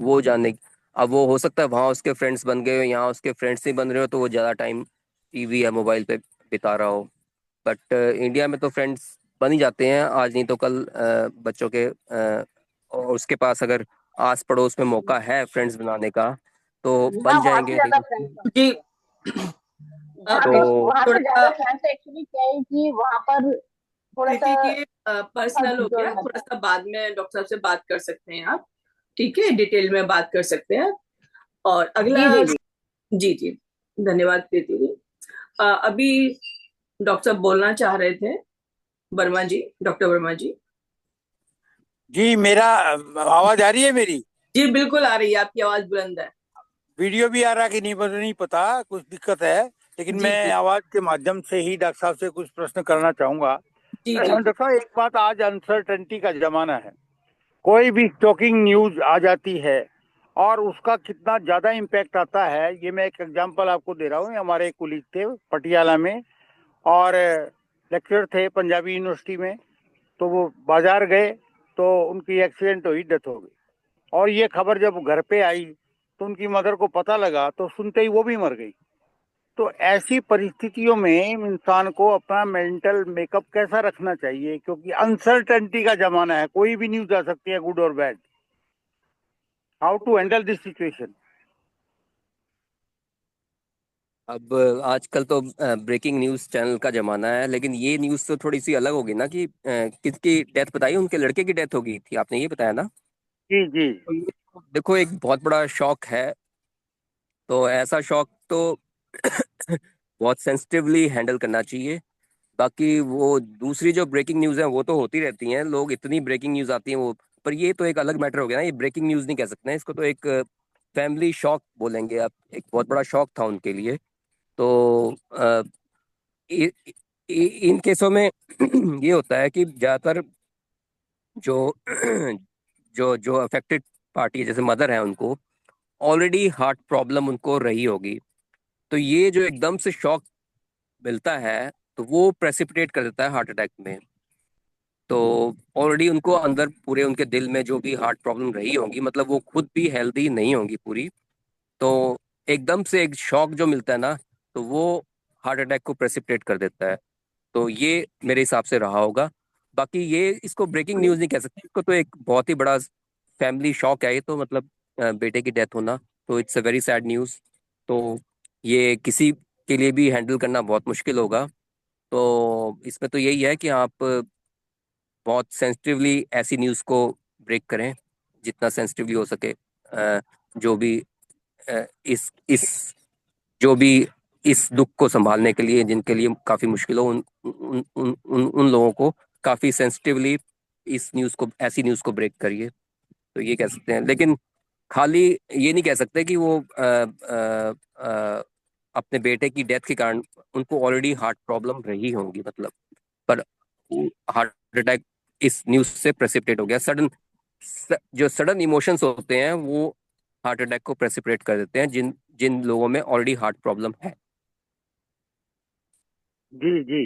वो जानने। अब वो हो सकता है वहाँ उसके फ्रेंड्स बन गए हो, यहाँ उसके फ्रेंड्स नहीं बन रहे हो, तो वो ज्यादा टाइम टीवी या मोबाइल पे बिता रहा हो। बट इंडिया में तो फ्रेंड्स बन ही जाते हैं, आज नहीं तो कल। बच्चों के और उसके पास अगर आस पड़ोस में मौका है फ्रेंड्स बनाने का, तो हाँ बन वहाँ से जाएंगे, नहीं ज्यादा तो। फ्रेंड्स हैं, जी, तो वहाँ से थोड़ा ज्यादा फ्रेंड्स है, एक्चुअली क्या है कि वहाँ पर थोड़ा सा प्रीति जी पर्सनल हो गया, जोड़ना थोड़ा था। सा बाद में डॉक्टर साहब से बात कर सकते हैं आप, ठीक है, डिटेल में बात कर सकते हैं। और जी अगला। जी जी जी जी, धन्यवाद प्रीति जी। अभी डॉक्टर साहब बोलना चाह रहे थे, वर्मा जी, डॉक्टर वर्मा जी। जी मेरा आवाज आ रही है मेरी? जी बिल्कुल आ रही है, आपकी आवाज बुलंद है। वीडियो भी आ रहा कि नहीं, मुझे नहीं पता, कुछ दिक्कत है। लेकिन जी मैं जी आवाज के माध्यम से ही डॉक्टर साहब से कुछ प्रश्न करना चाहूंगा। जी जी डॉक्टर साहब, एक बात, आज अनसर्टेनिटी का जमाना है, कोई भी शॉकिंग न्यूज आ जाती है और उसका कितना ज्यादा इम्पैक्ट आता है। ये मैं एक एग्जांपल आपको दे रहा हूँ। हमारे एक कुलीग थे पटियाला में, और लेक्चर थे पंजाबी यूनिवर्सिटी में। तो वो बाजार गए तो उनकी एक्सीडेंट हुई, डेथ हो गई। और ये खबर जब घर पे आई तो उनकी मदर को पता लगा, तो सुनते ही वो भी मर गई। तो ऐसी परिस्थितियों में इंसान को अपना मेंटल मेकअप कैसा रखना चाहिए, क्योंकि अनसर्टेनिटी का जमाना है, कोई भी न्यूज आ सकती है, गुड और bad. How to handle this situation? अब आजकल तो ब्रेकिंग न्यूज चैनल का जमाना है, लेकिन ये न्यूज तो थोड़ी सी अलग होगी ना कि किसकी डेथ बताई, उनके लड़के की डेथ हो गई थी, आपने ये बताया ना। जी जी। तो ये तो देखो एक बहुत बड़ा शौक है। तो ऐसा शौक तो बहुत सेंसिटिवली हैंडल करना चाहिए। बाकी वो दूसरी जो ब्रेकिंग न्यूज़ है वो तो होती रहती हैं, लोग इतनी ब्रेकिंग न्यूज़ आती हैं वो। पर ये तो एक अलग मैटर हो गया ना, ये ब्रेकिंग न्यूज़ नहीं कह सकते हैं इसको, तो एक फैमिली शॉक बोलेंगे आप। एक बहुत बड़ा शौक था उनके लिए। तो इ, इन केसों में ये होता है कि ज़्यादातर जो जो जो अफेक्टेड पार्टी है, जैसे मदर है, उनको ऑलरेडी हार्ट प्रॉब्लम उनको रही होगी। तो ये जो एकदम से शॉक मिलता है तो वो प्रेसिपिटेट कर देता है हार्ट अटैक में। तो ऑलरेडी उनको अंदर पूरे उनके दिल में जो भी हार्ट प्रॉब्लम रही होगी, मतलब वो खुद भी हेल्दी नहीं होंगी पूरी। तो एकदम से एक शॉक जो मिलता है ना, तो वो हार्ट अटैक को प्रेसिपिटेट कर देता है। तो ये मेरे हिसाब से रहा होगा। बाकी ये इसको ब्रेकिंग न्यूज़ नहीं कह सकते, इसको तो एक बहुत ही बड़ा फैमिली शॉक है ये तो, मतलब बेटे की डेथ होना। तो it's a very sad news. तो ये किसी के लिए भी हैंडल करना बहुत मुश्किल होगा। तो इसमें तो यही है कि आप बहुत सेंसिटिवली ऐसी न्यूज़ को ब्रेक करें, जितना सेंसिटिवली हो सके। जो भी इस जो भी इस दुख को संभालने के लिए, जिनके लिए काफी मुश्किल हो, उन उन उन उन, उन लोगों को काफी सेंसिटिवली इस न्यूज़ को, ऐसी न्यूज़ को ब्रेक करिए। तो ये कह सकते हैं, लेकिन खाली ये नहीं कह सकते कि वो अपने बेटे की डेथ के कारण उनको ऑलरेडी हार्ट प्रॉब्लम रही होंगी, मतलब। पर हार्ट अटैक इस न्यूज़ से प्रेसिपिटेट हो गया सडन। जो सडन इमोशंस होते हैं वो हार्ट अटैक को प्रेसिपिटेट कर देते हैं, जिन जिन लोगों में ऑलरेडी हार्ट प्रॉब्लम है। जी जी।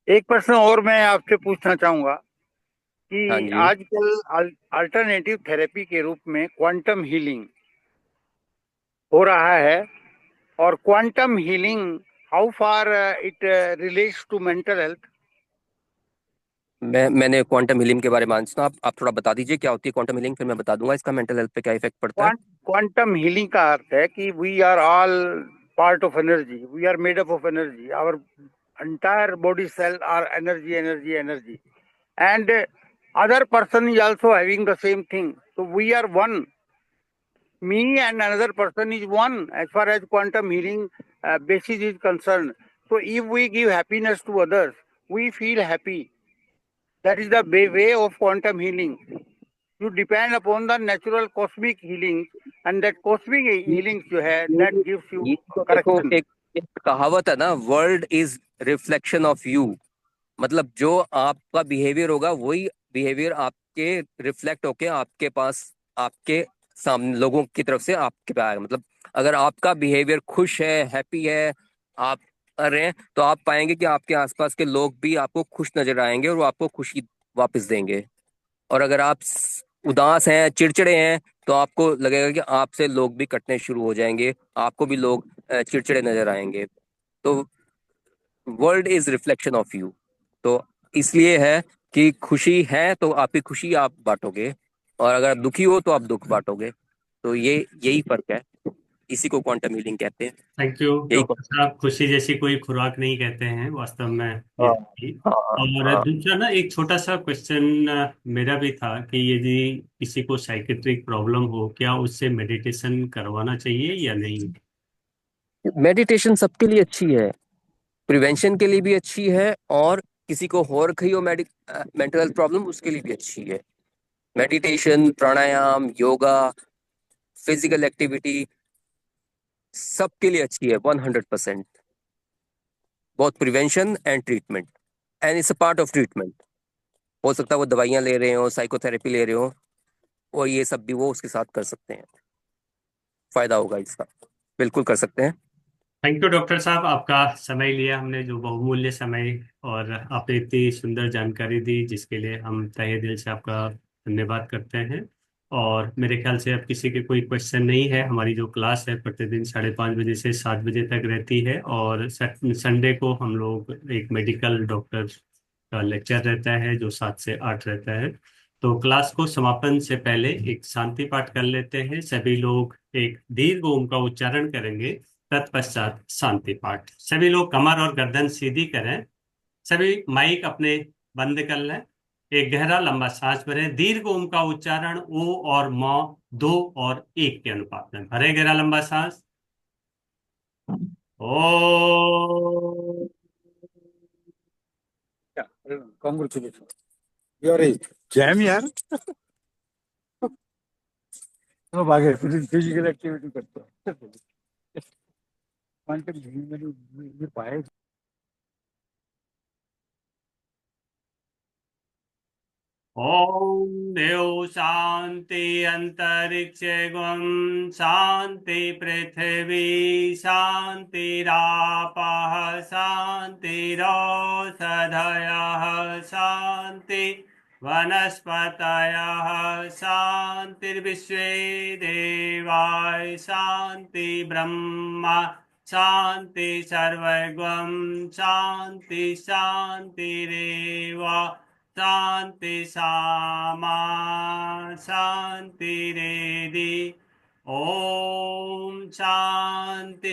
एक प्रश्न और मैं आपसे पूछना चाहूंगा हाँ कि जी। आजकल अल्टरनेटिव थेरेपी के रूप में क्वांटम हीलिंग हो रहा है, और quantum healing how far it relates to mental health? मैंने क्वांटम हीलिंग के बारे में सुना। आप थोड़ा बता दीजिए क्या होती है क्वांटम हीलिंग, फिर मैं बता दूंगा इसका मेंटल हेल्थ पे क्या इफेक्ट पड़ता है। क्वांटम हीलिंग का अर्थ है कि we are all part of energy, we are made up of energy, our entire body cell are energy, energy, energy, and other person is also having the same thing. So we are one. Me and another person is one as far as quantum healing basis is concerned. So if we give happiness to others, we feel happy. That is the way of quantum healing. You depend upon the natural cosmic healing, and that cosmic healing जो है that gives you ये तो देखो correction. एक कहावत है ना, world is reflection of you. मतलब जो आपका बिहेवियर होगा वही बिहेवियर आपके रिफ्लेक्ट होके आपके पास, आपके सामने लोगों की तरफ से आपके पे आएगा। मतलब अगर आपका बिहेवियर खुश है, हैप्पी है, आप कर रहे हैं, तो आप पाएंगे कि आपके आसपास के लोग भी आपको खुश नजर आएंगे और वो आपको खुशी वापस देंगे। और अगर आप उदास हैं, चिड़चिड़े हैं, तो आपको लगेगा कि आपसे लोग भी कटने शुरू हो जाएंगे, आपको भी लोग चिड़चिड़े नजर आएंगे। तो world is reflection of you. तो इसलिए है कि खुशी है तो आपकी खुशी आप बांटोगे, और अगर आप दुखी हो तो आप दुख बांटोगे। तो ये यही फर्क है। इसी को क्वांटम हीलिंग कहते हैं। थैंक यू यही डॉक्टर साहब। खुशी जैसी कोई खुराक नहीं कहते हैं वास्तव में हाँ ये थी। हाँ और हाँ। दूसरा ना, एक छोटा सा क्वेश्चन मेरा भी था कि यदि किसी को साइकेट्रिक प्रॉब्लम हो, क्या उससे मेडिटेशन करवाना चाहिए या नहीं? मेडिटेशन सबके लिए अच्छी है, प्रिवेंशन के लिए भी अच्छी है, और किसी को हो रखी हो मेंटल हेल्थ प्रॉब्लम उसके लिए भी अच्छी है। मेडिटेशन, प्राणायाम, योगा, फिजिकल एक्टिविटी सबके लिए अच्छी है 100%। बहुत prevention and treatment, and it's a part of treatment. हो सकता है वो दवाइयाँ ले रहे हो, साइकोथेरेपी ले रहे हो, और ये सब भी वो उसके साथ कर सकते हैं। फायदा होगा इसका, बिल्कुल कर सकते हैं। थैंक यू डॉक्टर साहब, आपका समय लिया हमने, जो बहुमूल्य समय, और आपने इतनी सुंदर जानकारी दी, जिसके लिए हम तहे दिल से आपका धन्यवाद करते हैं। और मेरे ख्याल से अब किसी के कोई क्वेश्चन नहीं है। हमारी जो क्लास है प्रतिदिन 5:30 बजे से 7 बजे तक रहती है, और संडे को हम लोग एक मेडिकल डॉक्टर का लेक्चर रहता है जो 7 से 8 रहता है। तो क्लास को समापन से पहले एक शांति पाठ कर लेते हैं। सभी लोग एक दीर्घ ओम का उच्चारण करेंगे, तत्पश्चात शांति पाठ। सभी लोग कमर और गर्दन सीधी करें, सभी माइक अपने बंद कर लें, एक गहरा लंबा सांस भरें। दीर्घ ओम का उच्चारण ओ और म 2 और 1 के अनुपात में भरे, गहरा लंबा सांस। ओ कॉन्ग्रेचुलेशन, यू आर जैम यार। तो भागे फिजिकल एक्टिविटी करते हो, ये पाए। ओम देव शांति अंतरिक्ष गुम शांति पृथ्वी शांतिरापः शांतिरौषधयः शांति वनस्पतयः शांतिर्विश्वे देवाः शांति ब्रह्मा शांति सर्वगम शांति शांतिरेव शांति सामा शांति रेदि। ओम शांति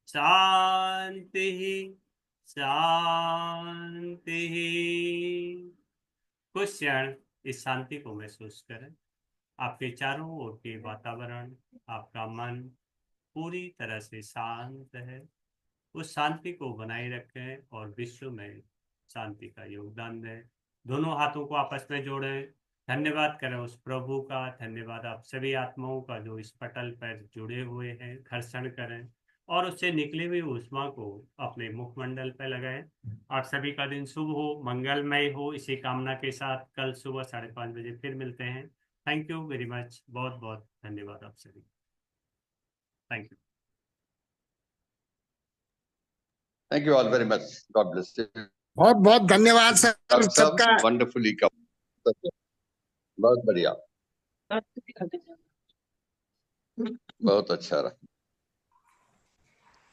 शांति शांति। कुछ क्षण इस शांति को महसूस करें। आपके चारों ओर के वातावरण, आपका मन पूरी तरह से शांत है। उस शांति को बनाए रखें और विश्व में शांति का योगदान दें। दोनों हाथों को आपस में जोड़ें। धन्यवाद करें उस प्रभु का, धन्यवाद आप सभी आत्माओं का जो इस पटल पर जुड़े हुए हैं। घर्षण करें और उससे निकली हुई ऊष्मा को अपने मुखमंडल पर लगाएं। आप सभी का दिन शुभ हो, मंगलमय हो, इसी कामना के साथ कल सुबह 5:30 बजे फिर मिलते हैं। थैंक यू वेरी मच, बहुत बहुत धन्यवाद आप सभी। Thank you. Thank you all very much. God bless you. बहुत बहुत धन्यवाद सर डॉक्टर साहब सबका। वंडरफुली का बहुत बढ़िया, बहुत अच्छा रहा।